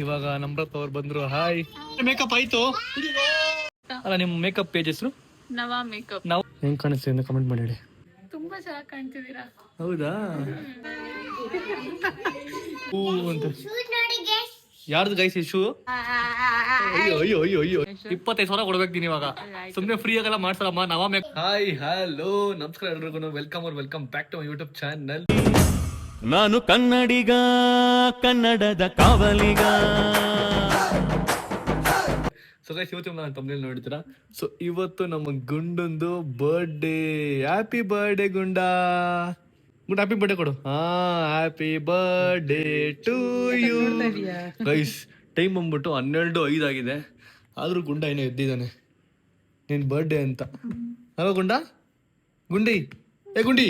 ಇವಾಗ ನಮ್ರತ್ ಅವ್ರು ಬಂದ್ರು. ಹಾಯ್, ಮೇಕಪ್ ಆಯ್ತು? ಅಲ್ಲ, ನಿಮ್ ಮೇಕಪ್ ಪೇಜ್ ಹೆಸರು ನವಾ ಮೇಕಪ್. ನಾವು ಹೆಂಗ್ ಕಾಣಿಸ್ತೀವಿ ಅಂತ ಕಮೆಂಟ್ ಮಾಡಿ ಹೇಳಿ. ತುಂಬಾ ಚೆನ್ನಾಗಿ ಕಾಣ್ತಿದ್ದೀರಾ. ಹೌದಾ? ಹೂ ಅಂತ ಯಾರ್ದು ಗೈಸ್ ಈ ಶೂ? ಅಯ್ಯೋ ಅಯ್ಯೋ ಅಯ್ಯೋ ಅಯ್ಯೋ 25,000 ಕೊಡ್ಬೇಕು ಇವಾಗ. ಸುಮ್ನೆ ಫ್ರೀ ಆಗಲ್ಲ ಮಾಡ್ಸಲ್ಲಮ್ಮ. ನವಾ ಮೇಕಪ್. ಹಾಯ್, ಹಲೋ, ನಮಸ್ಕಾರ ಎಲ್ರಿಗೂ. Welcome back to my YouTube channel. ನಾನು ಕನ್ನಡಿಗ, ಕನ್ನಡದ ಕಾವಲಿಗ. ಸೊ ಗೈಸ್, ಇವತ್ತು ನಾನು ತಮ್ಮನೇಲಿ ನೋಡ್ತೀರಾ. ಸೊ ಇವತ್ತು ನಮ್ಮ ಗುಂಡೊಂದು birthday. Happy birthday Gunda. Happy birthday ಕೊಡು. Happy birthday to you. Guys, time ಬಂದ್ಬಿಟ್ಟು 12:05 ಆಗಿದೆ. ಆದ್ರೂ ಗುಂಡ ಏನೋ ಎದ್ದಿದ್ದಾನೆ ನಿನ್ ಬರ್ಡೇ ಅಂತ. ಅಲ್ವಾ ಗುಂಡ? ಗುಂಡಿ, ಏ ಗುಂಡಿ.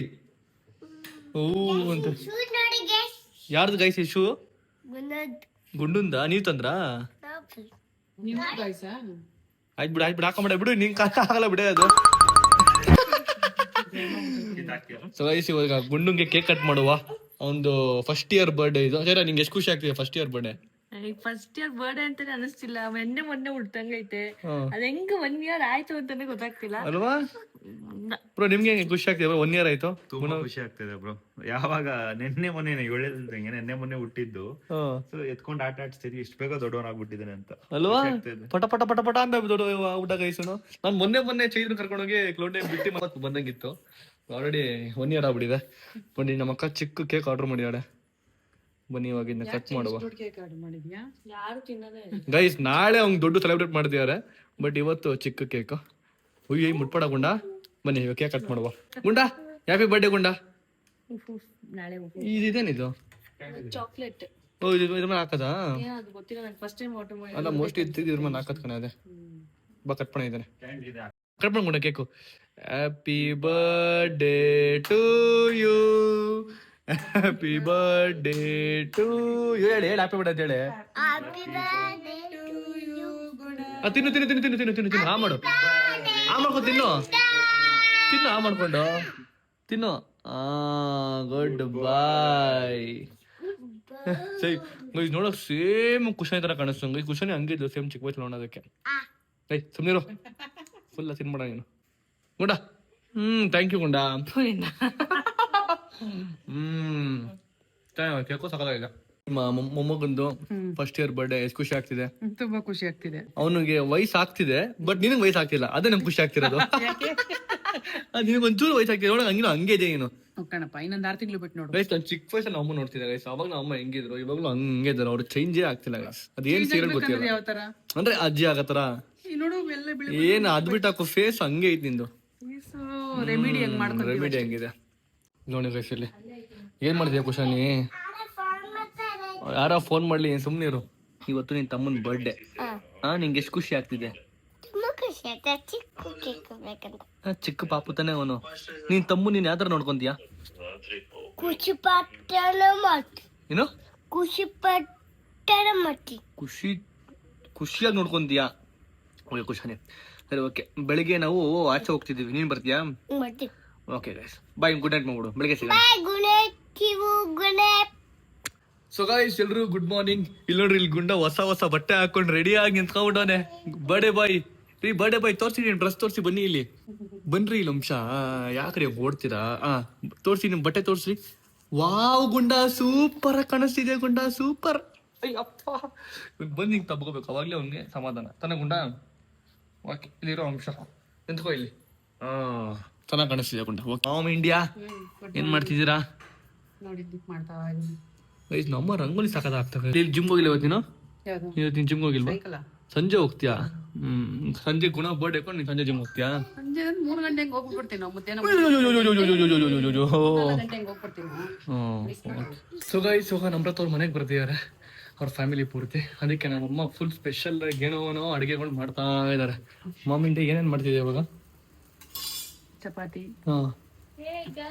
ಓ ಅಂತ ಯಾರ್ದು ಗೈಸ್ ಈ ಶೂ? ಗುಂಡುಂದ? ನೀವ್ ತಂದ್ರಾ? ಆಯ್ತು ಬಿಡು ಹಾಕೊಂಬಿಡ ಬಿಡು. ನಿಂಗೆ ಆಗಲ್ಲ ಬಿಡ ಅದು. ಸೊ ಗೈಸ್, ಇವಾಗ ಗುಂಡುಂಗೆ ಕೇಕ್ ಕಟ್ ಮಾಡುವ. ಒಂದು ಫಸ್ಟ್ ಇಯರ್ ಬರ್ಡೇ ಇದು. ಸರಿ, ನಿಂಗೆ ಎಷ್ಟು ಖುಷಿ ಆಗ್ತಿದೆ first year birthday? First year birthday ಅಂತಾನೆ ಅನಿಸ್ತಿಲ್ಲ. ಮೊನ್ನೆ ಹುಡ್ತಂಗೈತೆ. ಅದ್ ಹೆಂಗ 1 year ಆಯ್ತು ಅಂತಾನೆ ಗೊತ್ತಾಗ್ತಿಲ್ಲ ಅಲ್ವಾ ಬ್ರೋ? ನಿಮ್ಗೆ ಹೆಂಗೆ ಖುಷಿ ಆಗ್ತಿದೆ? 1 year ಆಯ್ತು. ತುಂಬಾ ಖುಷಿ ಆಗ್ತಿದೆ ಬ್ರೋ. ಯಾವಾಗ ಮೊನ್ನೆ ಒಳ್ಳೇದಂಗೆ ಮೊನ್ನೆ ಹುಟ್ಟಿದ್ದು. ಸೊ ಎತ್ಕೊಂಡು ಆಟ ಆಡ್ಸ್ತೀರಿ, ಇಷ್ಟು ಬೇಗ ದೊಡ್ಡವನಾಗ್ಬಿಟ್ಟಿದ್ದಾನೆ ಅಂತ ಅಲ್ವಾ? ಪಟ ಪಟ ಪಟ ಪಟ ಅಂತ ದೊಡ್ಡ ಊಟ ಗೈಸನು. ನಾನು ಮೊನ್ನೆ ಚೈತ್ರ ಕರ್ಕೊಂಡೋಗಿ ಕ್ಲೋಡೆ ಬಿಟ್ಟು ಮತ್ತೆ ಬಂದಂಗಿತ್ತು. ಆಲ್ರೆಡಿ 1 year ಆಗ್ಬಿಟ್ಟಿದೆ. ಬನ್ನಿ, ನಮ್ಮ ಅಕ್ಕ ಚಿಕ್ಕ ಕೇಕ್ ಆರ್ಡರ್ ಮಾಡಿದಾಳೆ. ಬನ್ನಿ, ಇವಾಗ ಇದನ್ನ ಕಟ್ ಮಾಡುವ. ಗೈಸ್, ನಾಳೆ ಅವ್ನ್ ದೊಡ್ಡ ಸೆಲೆಬ್ರೇಟ್ ಮಾಡ್ತಿದಾರೆ. ಬಟ್ ಇವತ್ತು ಚಿಕ್ಕ ಕೇಕ್. ಉಯ್ಯ, ಮುಟ್ಪಡ ಗುಂಡ. ಬನ್ನಿ, ಇವಾಗ ಕೇಕ್ ಕಟ್ ಮಾಡುವ. ಗುಂಡ, ಹ್ಯಾಪಿ ಬರ್ಡೇ ಗುಂಡ. ಇದೇನಿದು? ಚಾಕ್ಲೇಟ್. ಓ, ಇದ್ರ ಮೇಲೆ ಹಾಕದಾ? ಅಲ್ಲ, ಮೋಸ್ಟ್ಲಿ ಇದ್ರ ಮೇಲೆ ಹಾಕದ್ ಕಣ. ಅದೇ ಬಾ, ಕಟ್ ಮಾಡ ಇದ್ದಾನೆ. ಕಟ್ ಮಾಡ್ಕೊಂಡ cake. Happy birthday to you, happy birthday to you. ಹೇಳಿ ಹ್ಯಾಪಿ ಬರ್ಡೇ ಅಂತ ಹೇಳಿ. ತಿನ್ನು ತಿನ್ನು ತಿನ್ನು ತಿನ್ನು ತಿನ್ನು ತಿನ್ನು ತಿನ್ನು. ಮಾಡು, ಮಾಡ್ಕೊ ತಿನ್ನು ತಿನ್ನು. ಮಾಡ್ಕೊಂಡು ತಿನ್ನು. ಗುಡ್ ಬಾಯ್. ಸರಿ ಗೈಸ್, ನೋಡಕ್ ಸೇಮ್ ಕುಶನ್ ತರ ಕಾಣಿಸ್ತು. ಈ ಕುಶನ್ ಹಂಗಿದ್ದು ಸೇಮ್ ಚಿಕ್ಕ ವಯಸ್ಸು ನೋಡೋದಕ್ಕೆ. ಸುಮ್ನಿರು, ಫುಲ್ ತಿನ್ಬೇಡ ನೀನು ಗುಂಡ. ಥ್ಯಾಂಕ್ ಯು ಗುಂಡ. ಕೇಕೋ ಸಕಲಾಗಿಲ್ಲ. ಮೊಮ್ಮಗಂದು ಫಸ್ಟ್ ಇಯರ್ ಬರ್ಡೇ. ಎಷ್ಟು ಖುಷಿ ಆಗ್ತಿದೆ? ತುಂಬಾ ಖುಷಿ ಆಗ್ತಿದೆ. ಅವನಿಗೆ ವಯಸ್ಸು ಆಗ್ತಿದೆ, ಬಟ್ ನಿನಗೆ ವಯಸ್ಸು ಆಗ್ತಿಲ್ಲ. ಅದೇ ನಂಗೆ ಖುಷಿ ಆಗ್ತಿರೋದು. ನಿನಗೆ ಒಂಚೂರು ವಯಸ್ಸು ಆಗ್ತಿದೆ. ನೋಡ, ಹಂಗೆ ಇದೆ ನೀನು. ಇನ್ನೊಂದು 6 ತಿಂಗಳು ಬಿಟ್ಟು ನೋಡು. ಗೈಸ್, ನಾನು ಚಿಕ್ಕ ವಯಸ್ಸಲ್ಲಿ ಅಮ್ಮ ನೋಡ್ತಿದ್ದೆ ಗೈಸ್. ಅವಾಗ ನಮ್ಮ ಅಮ್ಮ ಹೆಂಗಿದ್ರು, ಇವಾಗಲೂ ಹಂಗೆ ಇದಾರೆ. ಅವ್ರು ಚೇಂಜೇ ಆಗ್ತಿಲ್ಲ ಗೈಸ್. ಅದೇನ್ ಸೀರಿಯಲ್ ಗೊತ್ತಿಲ್ಲ. ಅಂದ್ರೆ ಅಜ್ಜಿ ಆಗತ್ತಾರ ಏನ್ ಅದ್ಬಿಟ್ಟು ಹಾಕೋ ಫೇಸ್ ಹಂಗೆ ಐತಿ ನಿಂದು. ರೆಮಿಡಿ ಹೆಂಗಿದೆ ನೋಡಿ ಗೈಸ್. ಇಲ್ಲಿ ಏನ್ ಮಾಡಿದ್ಯಾ ಕುಶಾನಿ? ಯಾರ ಫೋನ್ ಮಾಡ್ಲಿ, ಸುಮ್ನೆ ಇರು. ಇವತ್ತು ನಿನ್ ತಮ್ಮನ್ ಬರ್ಡೇ. ನಿಂಗೆ ಎಷ್ಟು ಖುಷಿ ಆಗ್ತಿದೆ? ಚಿಕ್ಕ ಪಾಪು ತಾನೆ ಅವನು. ನೀನ್ ತಮ್ಮ ನೀನ್ ಯಾವ್ದಾರ ನೋಡ್ಕೊಂತೀಯ? ಏನು ಖುಷಿಯಾಗಿ ನೋಡ್ಕೊಂತೀಯಾ? ಓಕೆ ಕುಶಾನಿ, ಸರಿ ಓಕೆ. ಬೆಳಿಗ್ಗೆ ನಾವು ಆಚೆ ಹೋಗ್ತಿದೀವಿ, ನೀನ್ ಬರ್ತೀಯಾ? Okay guys, bye. Good night ಮಾಡ್ಬಿಡು. ಬೆಳಿಗ್ಗೆ ಸಿಗೋಣ. ಸೊ ಗೈಸ್, ಎಲ್ರು ಗುಡ್ ಮಾರ್ನಿಂಗ್. ಇಲ್ಲಿ ನೋಡ್ರಿ, ಇಲ್ಲಿ ಗುಂಡ ಹೊಸ ಬಟ್ಟೆ ಹಾಕೊಂಡು ರೆಡಿ ಆಗಿ ನಿಂತ್ಕೊಂಡ್ಬಿಟ್ಟವನೆ. ಬರ್ಡೇ ಬಾಯ್ ರೀ, ಬರ್ಡೇ ಬಾಯ್. ತೋರ್ಸಿ, ನಿನ್ ಡ್ರೆಸ್ ತೋರ್ಸಿ. ಬನ್ನಿ ಇಲ್ಲಿ, ಬನ್ರಿ ಇಲ್ಲಿ ಅಂಶ. ಯಾಕ್ರಿ ಓಡ್ತೀರಾ? ತೋರ್ಸಿ, ನಿಮ್ ಬಟ್ಟೆ ತೋರ್ಸಿ. ವಾವ್ ಗುಂಡ, ಸೂಪರ್ ಆಗಿ ಕಾಣಿಸ್ತಿದೆ ಗುಂಡ, ಸೂಪರ್. ಅಯ್ಯಪ್ಪ, ಬಂದ್ ಹಿಂಗ್ ತಬ್ಕೋಬೇಕು, ಅವಾಗ್ಲೇ ಅವ್ನಿಗೆ ಸಮಾಧಾನ ತಾನೆ ಗುಂಡ. ಓಕೆ, ಇಲ್ಲಿರೋ ಅಂಶ ನಿಂತ್ಕೋ ಇಲ್ಲಿ. ಚೆನ್ನಾಗಿ ಕಾಣಿಸ್ತಿದೆ ಗುಂಡ. ಓಮ್ ಇಂಡಿಯಾ, ಏನ್ ಮಾಡ್ತಿದ್ದೀರಾ? ನಮ್ಮ ರಂಗೋಲಿ ಸಾಕದ ಆಗ್ತದೆ. ಇಲ್ಲಿ ಜಿಮ್ ಹೋಗಿಲ್ಲ ಇವತ್ತಿನ? ಇವತ್ತಿನ ಜಿಮ್ ಹೋಗಿಲ್ವಾ? ಸಂಜೆ ಹೋಗ್ತೀಯಾ? ಸಂಜೆ ಗುಣ ಬರ್ಡೇ ಕೊಂಡು ನೀನ್ ಸಂಜೆ ಜಿಮ್ ಹೋಗ್ತೀಯಾ? 3 ಗಂಟೆಗೆ ಹೋಗ್ಬಿಡ್ತೀನಿ. ಸೊ ಗೈಸ್, ನಮ್ರತ್ ಅವ್ರ ಮನೆಗೆ ಬರ್ತಿದ್ದಾರೆ, ಅವ್ರ ಫ್ಯಾಮಿಲಿ ಪೂರ್ತಿ. ಅದಕ್ಕೆ ನಮ್ಮಮ್ಮ ಫುಲ್ ಸ್ಪೆಷಲ್ ಏನೋ ಅಡುಗೆಗಳು ಮಾಡ್ತಾ ಇದಾರೆ. ಮಾಮಿಂಡಿ ಏನೇನ್ ಮಾಡ್ತಿದ್ದೆ ಇವಾಗ? ಚಪಾತಿ,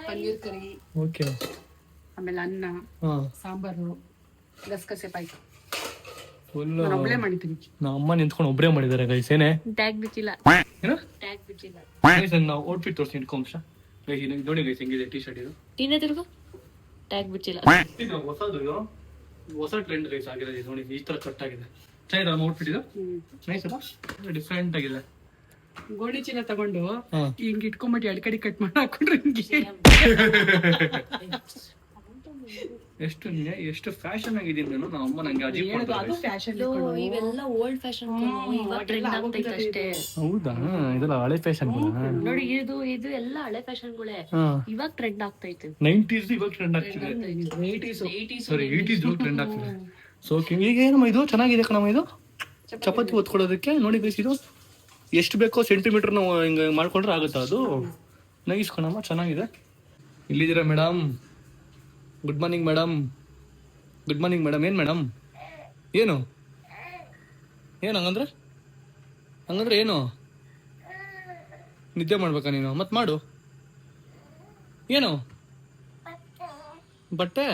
ಪನ್ನೀರ್ ಕರಿ, ಓಕೆ, ಆಮೇಲೆ ಅನ್ನ, ಸಾಂಬಾರು, ಗಸಗಸೆ ಪಾಯಸ. ಫುಲ್ ಒಬ್ಳೆ ಮಾಡಿದ್ದೀನಿ. ನಮ್ಮ ಅಮ್ಮ ನಿಂತ್ಕೊಂಡು ಒಬ್ಬರೇ ಮಾಡಿದ್ದಾರೆ ಗೈಸ್. ಏನೇ ಟ್ಯಾಗ್ ಬಿಚ್ಚಿಲ್ಲ, ಏನು ಟ್ಯಾಗ್ ಬಿಚ್ಚಿಲ್ಲ. ನಾವು ಔಟ್ಫಿಟ್ ತೋರಿಸಿ ಇಟ್ಕೊಂಶ ನೋಡಿ ಗೈಸ್, ಹೆಂಗಿದೆ ಟಿ ಶರ್ಟ್ ಇದು? ತಿರುಗು, ಟ್ಯಾಗ್ ಬಿಚ್ಚಿಲ್ಲ. ಹೊಸದು ಇದು. ಹೊಸ ಟ್ರೆಂಡ್ ಗೈಸ್ ಆಗಿದೆ ಇದು ನೋಡಿ, ಈ ತರ ಕಟ್ ಆಗಿದೆ. ಚೆನ್ನಾಗಿದೆ ಔಟ್ಫಿಟ್ ಇದು, ನೈಸ್ ಅಲ್ಲ, ಡಿಫ್ರೆಂಟ್ ಆಗಿದೆ. ಗೋಣಿ ಚೀಲ ತಗೊಂಡು ಹಿಂಗ್ ಇಟ್ಕೊಂಡ್ಬಿಟ್ಟು ಎರಡ್ ಕಡೆ ಕಟ್ ಮಾಡಿ ಹಾಕೊಂಡ್ರೆ ಹಿಂಗೆ ಎಷ್ಟು ಫ್ಯಾಷನ್ ಆಗಿದ್ದೀನಿ ನಾನು. ನಮ್ಮ ಅಮ್ಮ ನಂಗೆ ಅಜೀಬ್ ಅದು ಮಾಡ್ತಾರೆ. ಫ್ಯಾಷನ್ ಇವೆಲ್ಲ ಓಲ್ಡ್ ಫ್ಯಾಷನ್, ಇವಾಗ ಟ್ರೆಂಡ್ ಆಗ್ತೈತೆ ಅಷ್ಟೇ. ಹೌದಾ, ಇದೆಲ್ಲ ಹಳೆ ಫ್ಯಾಷನ್. ನೋಡಿ ಇದು ಎಲ್ಲ ಹಳೆ ಫ್ಯಾಷನ್ಗಳೇ, ಇವಾಗ ಟ್ರೆಂಡ್ ಆಗ್ತೈತೆ. 90s ಇವಾಗ ಟ್ರೆಂಡ್ ಆಗ್ತಿದೆ, ಸಾರಿ 80s ಟ್ರೆಂಡ್ ಆಗ್ತಿದೆ. ಸೊ ಈಗ ಏನಮ್ಮ ಇದು ಚೆನ್ನಾಗಿದೆ ಕಣಮ್ಮ, ಇದು ಚಪಾತಿ ಒತ್ಕೊಳ್ಳೋದಕ್ಕೆ ನೋಡಿ ಗೈಸ್. ಇದು ಎಷ್ಟು ಬೇಕೋ ಸೆಂಟಿಮೀಟರ್ ನಾವು ಹಿಂಗೆ ಮಾಡ್ಕೊಂಡ್ರೆ ಆಗುತ್ತಾ ಅದು. ನೈಸ್ ಕಣಮ್ಮ, ಚೆನ್ನಾಗಿದೆ. ಇಲ್ಲಿದ್ದೀರಾ madam? Good morning madam. Good morning madam. ಏನು ಮೇಡಮ್, ಏನು ಏನು ಹಂಗಂದ್ರೆ ಏನು ನಿದ್ದೆ ಮಾಡ್ಬೇಕಾ ನೀನು? ಮತ್ತೆ ಮಾಡು. ಏನು ಬಟ್ಟೆ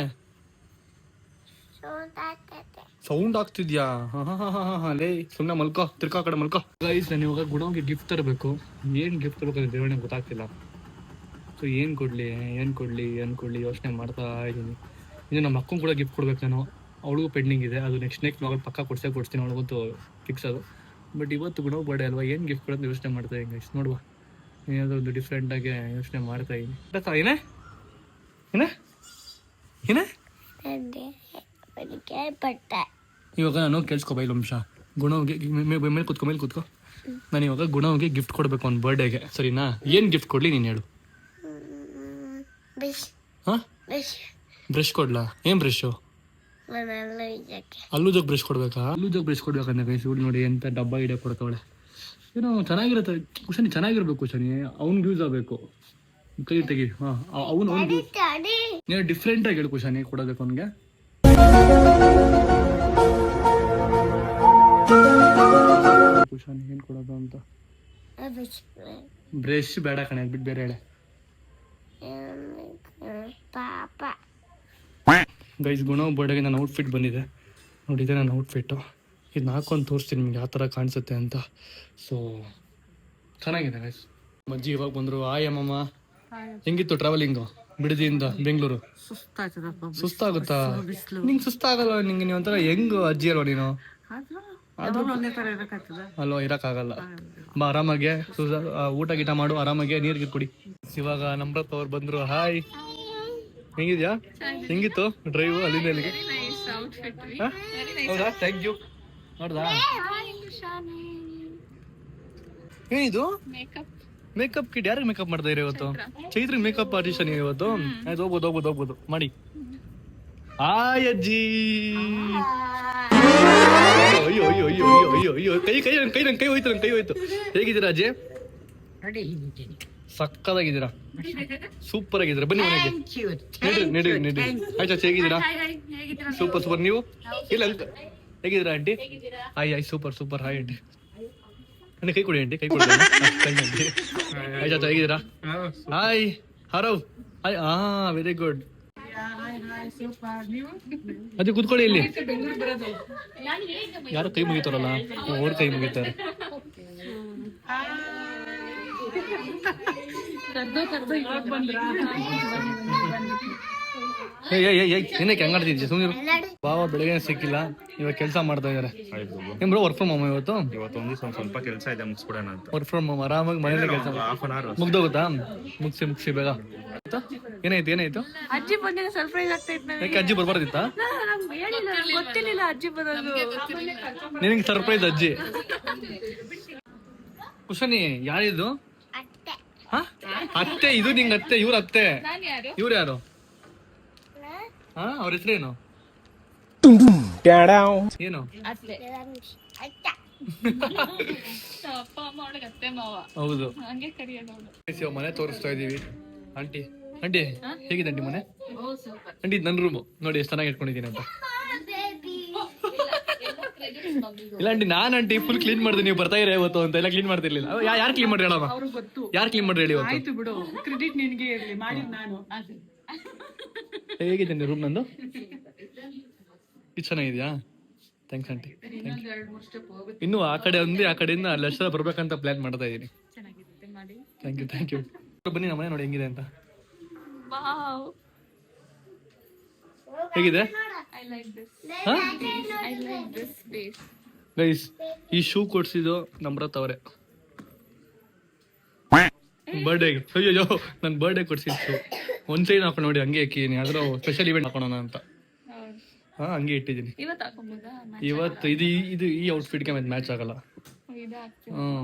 ಸೌಂಡ್ ಆಗ್ತಿದ್ಯಾ? ಲೇ ಸುಮ್ಮನೆ ಮಲ್ಕೋ, ತಿರ್ಕಾ ಕಡೆ ಮಲ್ಕೋ. ಗೈಸ್ ನಾನು ಇವಾಗ ಗುಡೋಂಗೆ ಗಿಫ್ಟ್ ತರಬೇಕು. ಏನು ಗಿಫ್ಟ್ ತರಬೇಕು ದೇವಣ್ಣ ಗೊತ್ತಾಗ್ತಿಲ್ಲ. ಸೊ ಏನು ಕೊಡ್ಲಿ ಯೋಚನೆ ಮಾಡ್ತಾ ಇದ್ದೀನಿ. ಇನ್ನು ನಮ್ಮ ಅಕ್ಕಂಗೆ ಕೂಡ ಗಿಫ್ಟ್ ಕೊಡ್ಬೇಕು ನಾನು, ಅವಳಿಗೂ ಪೆಂಡಿಂಗ್ ಇದೆ. ಅದು ನೆಕ್ಸ್ಟ್ ಮಗಳು ಪಕ್ಕ ಕೊಡ್ತೀನಿ, ಅವಳಿಗಂತೂ ಫಿಕ್ಸ್ ಅದು. ಬಟ್ ಇವತ್ತು ಗುಡೋ ಬರ್ಡೇ ಅಲ್ವಾ, ಏನು ಗಿಫ್ಟ್ ಕೊಡೋದು ಯೋಚನೆ ಮಾಡ್ತಾ ಇದ್ದೀನಿ ಗೈಸ್. ನೋಡುವ, ಏನಾದರೂ ಒಂದು ಡಿಫ್ರೆಂಟಾಗಿ ಯೋಚನೆ ಮಾಡ್ತಾ ಇದ್ದೀನಿ. ಏನೇ ಇವಾಗ ನಾನು ಕೇಳಿಸ್ಕೊ ಬೈಲ್ ಅಂಶ. ಗುಣವ್ಗೆ ಮೇಲೆ ಕೂತ್ಕೊ. ನಾನು ಇವಾಗ ಗುಣವ್ಗೆ ಗಿಫ್ಟ್ ಕೊಡಬೇಕು ಅವ್ನ ಬರ್ಡೇಗೆ, ಸರಿನಾ? ಏನು ಗಿಫ್ಟ್ ಕೊಡಲಿ ನೀನು ಹೇಳು. ಹಾಂ, ಬ್ರಷ್ ಕೊಡ್ಲಾ? ಏನು ಬ್ರಷು? ಅಲ್ಲೂಜೋಗಿ ಬ್ರಷ್ ಕೊಡ್ಬೇಕಾ? ಅಲ್ಲೂಜೋಗಿ ಬ್ರಷ್ ಕೊಡ್ಬೇಕಂತ ಗೈಸ್. ನೋಡಿ ಎಂತ ಡಬ್ಬ ಇಡೇ ಕೊಡ್ತಾವಳೆ. ಏನೋ ಚೆನ್ನಾಗಿರುತ್ತೆ ಕುಶನಿ, ಚೆನ್ನಾಗಿರ್ಬೇಕು ಕುಶನಿ, ಅವ್ನಿಗೆ ಯೂಸ್ ಆಗಬೇಕು. ಕೈ ತೆಗಿ. ಹಾಂ, ನೀನು ಡಿಫ್ರೆಂಟಾಗಿ ಹೇಳು ಕುಶನಿ ಕೊಡೋದಕ್ಕೆ ಅವ್ನಿಗೆ. ಕುಶನಿ ಏನು ಕೊಡೋದು ಅಂತ. ಬ್ರಷ್ ಬೇಡ ಕಣೆ, ಬಿಟ್ಟು ಬೇರೆ ಹೇಳೆ. ಗೈಸ್ ಗುಣ ಬರ್ಡೇಗೆ ನನ್ನ ಔಟ್ಫಿಟ್ ಬಂದಿದೆ ನೋಡಿ, ಇದೆ ನನ್ನ ಔಟ್ಫಿಟ್ಟು. ಇದನ್ನ ಹಾಕೊಂಡು ತೋರಿಸ್ತೀನಿ ನಿಮ್ಗೆ ಯಾವ ಥರ ಕಾಣಿಸುತ್ತೆ ಅಂತ. ಸೊ ಚೆನ್ನಾಗಿದೆ ಗೈಸ್. ಅಜ್ಜಿ ಇವಾಗ ಬಂದರು. ಆಯ್ ಅಮ್ಮಮ್ಮ, ಹೆಂಗಿತ್ತು ಟ್ರಾವೆಲಿಂಗು ಬಿಡದಿಯಿಂದ ಬೆಂಗಳೂರು? ಸುಸ್ತಾಗುತ್ತಾ ನಿಂಗೆ? ಸುಸ್ತಾಗಲ್ಲ ನಿಂಗೆ? ನೀವು ಒಂಥರ ಹೆಂಗ್ ಅಜ್ಜಿ ಅಲ್ವಾ ನೀನು? ಅಲ್ವಾ, ಇರೋಕ್ಕಾಗಲ್ಲ. ಬಾ ಆರಾಮಾಗೆ ಊಟ ಗೀಟ ಮಾಡು, ಆರಾಮಾಗೆ ನೀರಿಗೆ ಕುಡಿ. ಇವಾಗ ನಮ್ರತ್ ಅವ್ರು ಬಂದ್ರು. ಹಾಯ್, ಹೆಂಗಿದ್ಯಾ? ಹೆಂಗಿತ್ತು ಡ್ರೈವ್ ಅಲ್ಲಿಂದ ಇಲ್ಲಿಗೆ? ಹೌದಾ, ಥ್ಯಾಂಕ್ ಯು. ನೋಡ್ದಾ ಏನಿದು ಮೇಕಪ್ ಕಿಟ್? ಯಾರಿಗೆ ಮೇಕಪ್ ಮಾಡ್ತಾ ಇರಿ ಇವತ್ತು? ಚೈತ್ರಿಗೆ ಮೇಕಪ್ ಆರ್ಟಿಸ್ಟ್ ನೀವು ಇವತ್ತು? ಆಯ್ತು, ಹೋಗ್ಬೋದು ಮಾಡಿ. ಹಾಯ್ ಅಜ್ಜಿ. ಅಯ್ಯೋ ಕೈ ಹೋಯ್ತು. ಹೇಗಿದ್ದೀರಾ ಅಜ್ಜಿ? ಸಕ್ಕದಾಗಿದ್ದೀರಾ, ಸೂಪರ್ ಆಗಿದ್ದೀರಾ. ಬನ್ನಿ ಮನೆಗೆ, ನಡಿ. ಆಯ್ತಾ, ಹೇಗಿದ್ದೀರಾ? ಸೂಪರ್. ನೀವು ಇಲ್ಲ ಹೇಗಿದ್ದೀರಾ aunty? Hi super. Hi aunty. ಕೈ ಕೊಡಿ ಆಂಟಿ, ಕೈ ಕೊಡಿ ಆಂಟಿ. ಆಯ್ತಾ, ಹೇಗಿದ್ದೀರಾ? ಹಾಯ್ ಹರವ್. Hi, very good. ಅದೇ ಕೂತ್ಕೊಳ್ಳಿ ಇಲ್ಲಿ. ಯಾರು ಕೈ ಮುಗಿತಾರಲ್ಲ, ಅವ್ರ ಕೈ ಮುಗಿತಾರೆ. ಏನಕ್ಕೆ ಹಂಗಾಡ್ತಿದ್ಯಾ? ಸುಮ್ಮನೆ ಬಾವ ಬೆಳಗ್ಗೆ ಸಿಕ್ಕಿಲ್ಲ, ಇವಾಗ ಕೆಲಸ ಮಾಡ್ತಾ ಇದಾರೆ. ನಿಮ್ ಬ್ರೋ ವರ್ಕ್ ಫ್ರಮ್ ಹೋಮ್ ಇವತ್ತು ಒಂದು ಸ್ವಲ್ಪ ಕೆಲಸ ಇದೆ, ಮುಗಿಸ್ಬಿಡೋಣ ಅಂತ. ವರ್ಕ್ ಫ್ರಮ್ ಹೋಮ್, ಆರಾಮಾಗಿ ಮನೇಲಿ ಕೆಲಸ ಮುಗ್ದೋಗುತ್ತಾ? ಮುಗಿಸಿ ಬೇಗ. ಏನಾಯ್ತು? ಅಜ್ಜಿ ಬಂದಿನ ಸರ್ಪ್ರೈಸ್ ಆಗ್ತೈತೆ. ಯಾಕೆ ಅಜ್ಜಿ ಬರ್ಬಾರ್ದಿತ್ತಾ? ಗೊತ್ತಿರ್ಲಿಲ್ಲ ಅಜ್ಜಿ ಬರೋದು. ನಿನಗೆ ಸರ್ಪ್ರೈಸ್ ಅಜ್ಜಿ. ಕುಶನಿ ಯಾರಿದು? ಅತ್ತೆ. ಇದು ನಿಂಗೆ ಅತ್ತೆ, ಇವ್ರ ಅತ್ತೆ. ಇವ್ರು ಯಾರು? ಅವ್ರ ಹೆಸರೇನು? ಏನು? ಹೌದು, ಮನೆ ತೋರಿಸ್ತಾ ಇದೀವಿ. ಆಂಟಿ ಹೇಗಿದೆ ಆಂಟಿ ಮನೆ? ಆಂಟಿ ನನ್ನ ರೂಮು ನೋಡಿ ಎಷ್ಟು ಚೆನ್ನಾಗಿ ಇಟ್ಕೊಂಡಿದ್ದೀನಿ ಅಂತ. ಇಲ್ಲ ಆಂಟಿ, ಆಂಟಿ ಫುಲ್ ಕ್ಲೀನ್ ಮಾಡಿದೆ, ನೀವು ಬರ್ತಾ ಇರ ಇವತ್ತು ಅಂತ ಎಲ್ಲ ಕ್ಲೀನ್ ಮಾಡ್ತಿರ್ಲಿಲ್ಲ. ಯಾರು ಕ್ಲೀನ್ ಮಾಡ್ರಿ ಹೇಳಮ್ಮ? ಯಾರು ಕ್ಲೀನ್ ಮಾಡ್ರಿ ಹೇಳಿ? ಆಯ್ತು ಬಿಡು, ಕ್ರೆಡಿಟ್ ನಿನಗೆ ಇರಲಿ, ಮಾಡಿದ್ ನಾನು. ಹೇಗಿದೆ ರೂಮ್ ನಂದು? ಇದು ಚೆನ್ನಾಗಿದ್ಯಾ? Thanks aunty. ಇನ್ನು ಆ ಕಡೆಯಿಂದ ಅಲ್ಲೆಲ್ಲ ಬರ್ಬೇಕಂತ ಪ್ಲಾನ್ ಮಾಡ್ತಾ ಇದೀನಿ. Thank you. ಬನ್ನಿ ನಮ್ಮ ಮನೆ ನೋಡಿ ಹೆಂಗಿದೆ ಅಂತ. ಹೇಗಿದೆ? I like this base. Guys ಈ ಶೂ ಕೊಡ್ಸಿದ್ದು ನಮ್ರತ್ ಅವರೇ ಬರ್ಡೇಗೆ. ಅಯ್ಯೋ ನನ್ನ ಬರ್ಡೇ ಕೊಡ್ಸಿದ್ದು ಶೂ ಒಂದ್ ಸೈಡ್ ಹಾಕೊಂಡು ನೋಡಿ ಹಂಗೆ ಹಾಕಿದೀನಿ, ಅದ್ರ ಸ್ಪೆಷಲ್ ಇವೆಂಟ್ ಹಾಕೋಣ ಅಂತ ಹಾ ಹಂಗೆ ಇಟ್ಟಿದ್ದೀನಿ. ಇವತ್ತು ಹಾಕೊಂಬೋದಾ? ಇವತ್ತು ಇದು ಈ ಔಟ್ಫಿಟ್ಗೆ ಮ್ಯಾಚ್ ಆಗಲ್ಲ.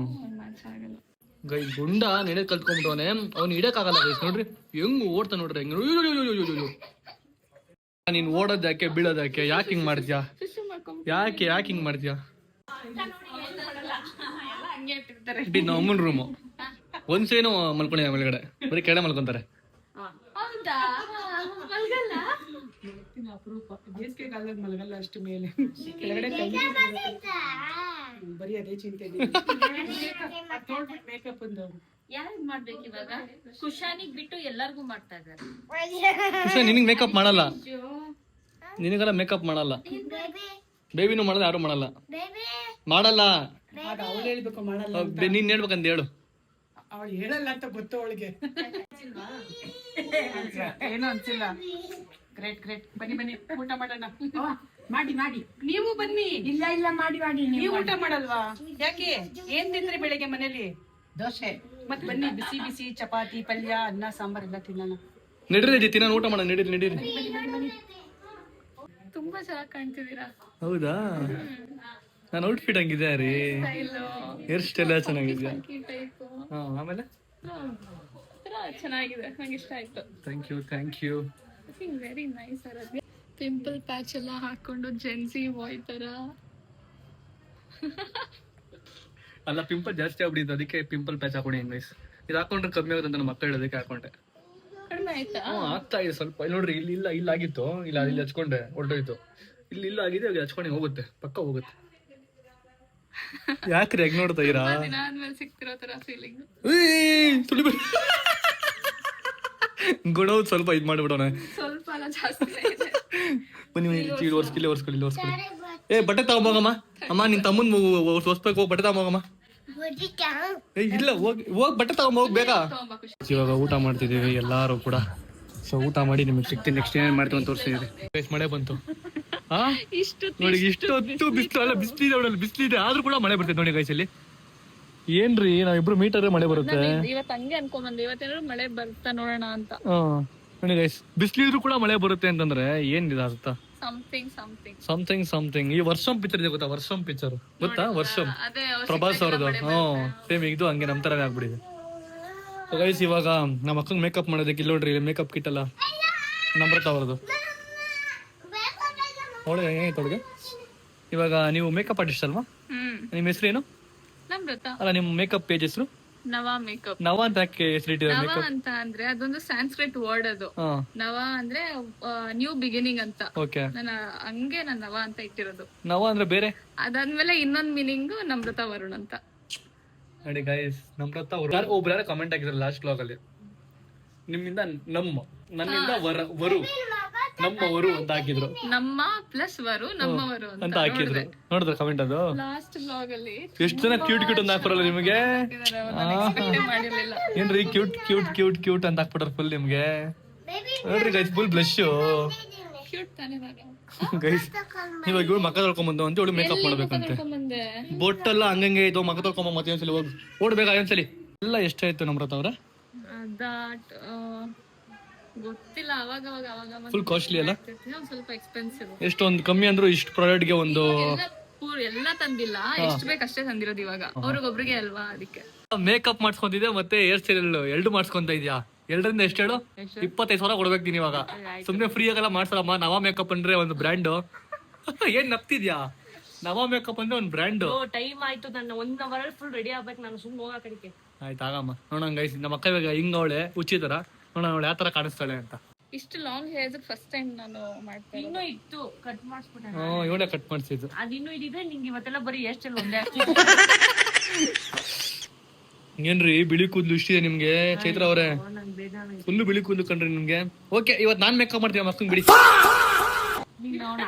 ಗೈ ಗುಂಡ ನೆನೆ ಕಲ್ತ್ಕೊಂಡ್ಬಿಟ್ಟವನೆ, ಅವ್ನು ಇಡಕ್ಕಾಗಲ್ಲ ಗೈಸ್. ನೋಡ್ರಿ ಹೆಂಗ್ ಓಡ್ತಾ ನೋಡ್ರಿ ಹೆಂಗ್. ನೀನ್ ಓಡೋದ್ ಯಾಕೆ ಬೀಳೋದ್ ಯಾಕೆ, ಯಾಕೆ ಹಿಂಗ್ ಮಾಡ್ತೀಯಾ, ಯಾಕೆ ಹಿಂಗ್ ಮಾಡ್ತೀಯಾ? ನಮ್ಮ ಅಮ್ಮನ ರೂಮು ಒಂದ್ ಸೇನು ಮಲ್ಕೊಂಡಿದ್ದೆ ಮೇಲ್ಗಡೆ, ಬರೀ ಕೆಳಗಡೆ ಮಲ್ಕೊಂತಾರೆ. ಅಪರೂಪ ಬೇಸಿಗೆ ಕಾಲದಲ್ಲಿ ಮಲಗಲ್ಲ ಅಷ್ಟು ಮೇಲೆ, ಕೆಳಗಡೆ ಬರೀ ಅದೇ ಚಿಂತೆ. ಮೇಕಪ್ ಒಂದು ಯಾರು ಮಾಡ್ಬೇಕು ಇವಾಗ? ಖುಷಾನಿಗ್ ಬಿಟ್ಟು ಎಲ್ಲಾರ್ಗು ಮಾಡ್ತಾ ಇದಾರೆ. ನಿನಗ್ ಮೇಕಪ್ ಮಾಡಲ್ಲ, ನಿನಗೆಲ್ಲ ಮೇಕಪ್ ಮಾಡಲ್ಲ. ಬೇಬಿನೂ ಮಾಡಲ್ಲ, ಯಾರು ಮಾಡಲ್ಲ ಮಾಡಲ್ಲ. ಅವಳು ಹೇಳ್ಬೇಕು ಮಾಡಲ್ಲ, ನೀನ್ ಹೇಳ್ಬೇಕಂತ ಹೇಳು. ಅವಳು ಹೇಳಲ್ಲ ಅಂತ ಗೊತ್ತು ಅವಳಿಗೆ. ಏನು ಅನ್ಸಿಲ್ಲ. Great great. ಬನ್ನಿ ಊಟ ಮಾಡೋಣ. ಮಾಡಿ ನೀವು ಬನ್ನಿ. ಇಲ್ಲ ಮಾಡಿ ನೀವು ಊಟ ಮಾಡಲ್ವಾ? ಯಾಕೆ? ಏನ್ ತಿಂದ್ರಿ ಬೆಳಿಗ್ಗೆ ಮನೇಲಿ? ದೋಸೆ. ಮತ್ತೆ ಬನ್ನಿ, ಬಿಸಿ ಬಿಸಿ ಚಪಾತಿ, ಪಲ್ಯ, ಅನ್ನ, ಸಾಂಬಾರ್ ಎಲ್ಲ ತಿನ್ನೋಣ. ನಡೀರಿ ತಿನ್ನ ಊಟ ಮಾಡೋಣ, ನಡೀರಿ. ತುಂಬಾ ಚೆನ್ನಾಗಿ ಕಾಣ್ತಿದ್ದೀರಾ. ಹೌದಾ? ನಾನು ಔಟ್ಫಿಟ್ ಹಂಗಿದೆ ರೀ, ಹೇರ್ ಸ್ಟೈಲ್ ಚೆನ್ನಾಗಿದ್ಯಾ? ಆಮೇಲೆ ಚೆನ್ನಾಗಿದೆ, ನಂಗೆ ಇಷ್ಟ ಆಯ್ತು. Thank you. Very nice. Pimple patch ಎಲ್ಲ ಹಾಕೊಂಡು ಜೆನ್ಸಿ ಬಾಯ್ ತರ. ಅಲ್ಲ ಪಿಂಪಲ್ ಜಾಸ್ತಿ ಆಗ್ಬಿಟ್ಟಿದ್ದು, ಅದಕ್ಕೆ ಪಿಂಪಲ್ ಪ್ಯಾಚ್ ಹಾಕೊಂಡೆ. ಗೈಸ್ ಇದು ಹಾಕೊಂಡ್ರೆ ಕಮ್ಮಿ ಆಗುತ್ತೆ ಅಂತ ನಮ್ಮ ಮಕ್ಕಳು ಹೇಳೋದಕ್ಕೆ ಹಾಕೊಂಡೆ. ಕಡಿಮೆ ಆಯ್ತಾ? ಆಗ್ತಾ ಇದೆ ಸ್ವಲ್ಪ. ನೋಡ್ರಿ ಇಲ್ಲಿ ಆಗಿತ್ತು, ಇಲ್ಲಿ ಹಚ್ಕೊಂಡೆ ಹೊರಟೋಯ್ತು. ಇಲ್ಲ ಆಗಿದೆ, ಹಚ್ಕೊಂಡೆ ಹೋಗುತ್ತೆ, ಪಕ್ಕ ಹೋಗುತ್ತೆ. ಯಾಕ್ರಿ ಹೇಗ್ ನೋಡ್ತಾ ಇರಾ? ದಿನ ಆದ್ಮೇಲೆ ಸಿಗ್ತಿರೋ ತರ ಫೀಲಿಂಗ್. ಗುಣವ್ ಸ್ವಲ್ಪ ಇದ್ ಮಾಡ್ಬಿಡೋಣ. ಸ್ವಲ್ಪ ಅಲ್ಲ, ಜಾಸ್ತಿ ಇದೆ. ಬನ್ನಿ ಒರ್ಸ್ಕೊಳ್ಳಿ. ಏ ಬಟ್ಟೆ ತಗೊಂಬೋಗಮ್ಮ. ಅಮ್ಮ ನಿನ್ ತಮ್ಮನ್ ಹೊಸ್ಬೇಕು, ಹೋಗಿ ಬಟ್ಟೆ ತಗೊಂಬೋಗಮ್ಮ. ಇಲ್ಲ ಹೋಗ್ ಬಟ್ಟೆ ತಗೊಂಬೋಗ್ ಬೇಗ. ಇವಾಗ ಊಟ ಮಾಡ್ತಿದೀವಿ ಎಲ್ಲಾರು ಕೂಡ. ಸೊ ಊಟ ಮಾಡಿ ನಿಮಗೆ ಸಿಗ್ತೀನಿ, ನೆಕ್ಸ್ಟ್ ಏನೇನ್ ಮಾಡ್ತೀವಿ ಅಂತ ತೋರಿಸ್ತಿದ್ದೀವಿ. ಮಳೆ ಬಂತು ನೋಡಿ, ಇಷ್ಟೊತ್ತು ಬಿಸಿಲಿದೆ ಆದ್ರೂ ಕೂಡ ಮಳೆ ಬರ್ತೈತೆ ನೋಡಿ ಗೈಸ್. ಇಲ್ಲಿ ಏನ್ರಿ ನಾವಿಬ್ರು ಮೀಟರ್ ಮಳೆ ಬರುತ್ತೆ. ಇವತ್ತು ಹಂಗೆ ಅನ್ಕೊಂಬಂದೆ, ಇವತ್ತೇನಾದ್ರು ಮಳೆ ಬರ್ತಾ ನೋಡೋಣ ಅಂತ. ನೋಡಿ ಗೈಸ್, ಬಿಸಿಲಿದ್ರು ಕೂಡ ಮಳೆ ಬರುತ್ತೆ ಅಂತಂದ್ರೆ ಏನ್ ಇದಾಗುತ್ತಾ? ಸಮಥಿಂಗ್. ಈ ವರ್ಷಂ ಪಿಕ್ಚರ್ ಇದೆ ಗೊತ್ತಾ? ವರ್ಷಂ ಪಿಕ್ಚರ್ ಗೊತ್ತಾ? ವರ್ಷಂ ಪ್ರಭಾಸ್ ಅವ್ರದ್ದು. ಸೇಮ್ ಇದು ಹಂಗೆ ನಮ್ ತರನೇ ಆಗ್ಬಿಟ್ಟಿದೆ. ಗೈಸ್ ಇವಾಗ ನಮ್ಮ ಅಕ್ಕಂಗ್ ಮೇಕಪ್ ಮಾಡೋದಕ್ಕೆ ಇಲ್ಲಿ ನೋಡ್ರಿ, ಮೇಕಪ್ ಕಿಟ್ ಅಲ್ಲ ನಮ್ರತ ಅವ್ರದ್ದು. ಅವಳು ಹೆಂಗೈತೆ ಇವಾಗ. ನೀವು ಮೇಕಪ್ ಆರ್ಟಿಸ್ಟ್ ಅಲ್ವಾ? ನಿಮ್ ಹೆಸರು ಏನು? ಅಲ್ಲ ನಿಮ್ ಮೇಕಪ್ ಪೇಜ್ ಹೆಸರು? ನವ ಅಂತ ಯಾಕೆ ಹೆಸರಿಟ್ಟಿದ್ದಾರೆ? ನವ ಅಂತ ಅಂದ್ರೆ ಅದೊಂದು ಸಾಂಸ್ಕ್ರಿಟ್ ವರ್ಡ್. ಅದು ನವ ಅಂದ್ರೆ ನ್ಯೂ ಬಿಗಿನಿಂಗ್ ಅಂತ. ಹಂಗೆ ನಾನು ನವ ಅಂತ ಇಟ್ಟಿರೋದು. ನವ ಅಂದ್ರೆ ಬೇರೆ. ಅದಾದ್ಮೇಲೆ ಇನ್ನೊಂದ್ ಮೀನಿಂಗ್ ನಮ್ರತ ವರುಣ್ ಅಂತ. ನೋಡಿ ಗೈಸ್, ನಮ್ರತ ಒಬ್ರು ಯಾರು ಕಮೆಂಟ್ ಆಗಿದ್ರು ಲಾಸ್ಟ್ ಬ್ಲಾಗ್ ಅಲ್ಲಿ, ನಿಮ್ಮಿಂದ ನನ್ನಿಂದ ವರು ನಮ್ಮವರು ಅಂತ ಹಾಕಿದ್ರು. ನಮ್ಮ ಪ್ಲಸ್ ವರು ನಮ್ಮವರು ಅಂತ ಹಾಕಿದ್ರು. ನೋಡಿದ್ರ ಕಮೆಂಟ್? ಅದು ಲಾಸ್ಟ್ ಬ್ಲಾಗ್ ಅಲ್ಲಿ ಎಷ್ಟು ಜನ ಕ್ಯೂಟ್ ಅಂತ ಹಾಕ್ಬರಲ್ಲ ನಿಮಗೆ. ಏನ್ರಿ ಕ್ಯೂಟ್ ಅಂತ ಹಾಕ್ಬಿಟ್ರ ಫುಲ್ ನಿಮ್ಗೆ. ನೋಡ್ರಿ ಗೈಸ್, ಫುಲ್ ಬ್ಲಶ್ ಗೈಸ್. ಇವಾಗ ಇವಳು ಮಕ್ಕ ತೊಳ್ಕೊಂಬಂದು ಅಂತ ಇವಳು ಮೇಕಪ್ ಮಾಡ್ಬೇಕಂತೆ. ಬೊಟ್ಟೆಲ್ಲ ಹಂಗಂಗೆ ಇದು ಮಕ್ಕ ತೊಳ್ಕೊಂಬ. ಮತ್ತೆ ಒಂದ್ಸಲಿ ಹೋಗಿ ಓಡ್ಬೇಕಾ ಒಂದ್ಸಲಿ. ಎಲ್ಲ ಎಷ್ಟಾಯ್ತು ನಮ್ರತ ಅವ್ರ? ಗೊತ್ತಿಲ್ಲ, ಅವಾಗ ಫುಲ್ ಕಾಸ್ಟ್ಲಿ ಅಲ್ಲ? ಸ್ವಲ್ಪ ಎಕ್ಸ್ಪೆನ್ಸಿವ್. ಎಷ್ಟೊಂದು ಕಮ್ಮಿ ಅಂದ್ರು ಇಷ್ಟು ಪ್ರಾಡಕ್ಟ್ ಗೆ ಒಂದು ಎಲ್ಲ ತಂದಿಲ್ಲ, ಎಷ್ಟು ಬೇಕಷ್ಟೇ ತಂದಿರೋದು. ಇವಾಗ ಅವ್ರಿಗೊಬ್ರಿಗೆ ಅಲ್ವಾ, ಅದಕ್ಕೆ ಮೇಕಪ್ ಮಾಡ್ಸ್ಕೊಂತಿದ್ದೆ ಮತ್ತೆ ಹೇರ್ ಸ್ಟೈಲ್ ಎರಡು ಮಾಡ್ಸ್ಕೊಂತ ಇದ್ಯಾ. ಎರಡರಿಂದ ಎಷ್ಟು ಹೇಳು? 25,000 ಕೊಡ್ಬೇಕು ಇವಾಗ. ಸುಮ್ನೆ ಫ್ರೀ ಆಗಲ್ಲ ಮಾಡ್ಸಲ್ಲಮ್ಮ. ನವ ಮೇಕಪ್ ಅಂದ್ರೆ ಒಂದು ಬ್ರ್ಯಾಂಡ್. ಏನ್ ನಪ್ತಿದ್ಯಾ? ನವ ಮೇಕಪ್ ಅಂದ್ರೆ ಒಂದು ಬ್ರ್ಯಾಂಡ್. ಟೈಮ್ ಆಯ್ತು, ನನ್ನ 1 hour ಫುಲ್ ರೆಡಿ ಆಗ್ಬೇಕು, ನಾನು ಸುಮ್ಮನೆ ಹೋಗೋ ಕಡೆಗೆ. ಆಯ್ತು ಆಗಮ್ಮ. ನೋಡೋಣ ಗೈಸ್, ನಮ್ಮ ಅಕ್ಕ ಇವಾಗ ಹಿಂಗ ಅವಳೆ ಉಚಿತರ. ನೋಡೋಣ ಅವಳು ಯಾವ ತರ ಕಾಣಿಸ್ತಾಳೆ ಅಂತ. ಇಷ್ಟು ಲಾಂಗ್ ಹೇರ್ ಫಸ್ಟ್ ಟೈಮ್ ನಾನು ಮಾಡ್ತಾ. ಇನ್ನೂ ಇತ್ತು, ಕಟ್ ಮಾಡಿಸ್ಬಿಟ್ಟೆ. ಇವಳೆ ಕಟ್ ಮಾಡಿಸಿದ್ದು. ಅದಿನ್ನೂ ಇದಿದೆ. ನಿಂಗೆ ಇವತ್ತೆಲ್ಲ ಬರೀ ಎಷ್ಟೆಲ್ಲ ಒಂದೇ. ಏನ್ರಿ ಬಿಳಿ ಕೂದಲು ಇಷ್ಟಿದೆ ನಿಮ್ಗೆ ಚೈತ್ರ ಅವರೇ? ಫುಲ್ ಬಿಳಿ ಕೂದಲು ಕಂಡ್ರಿ ನಿಮ್ಗೆ. ಓಕೆ, ಇವತ್ತು ನಾನ್ ಮೇಕಪ್ ಮಾಡ್ತೀವಿ ಮಕ್ಕಂಗ್ ಬಿಡಿ.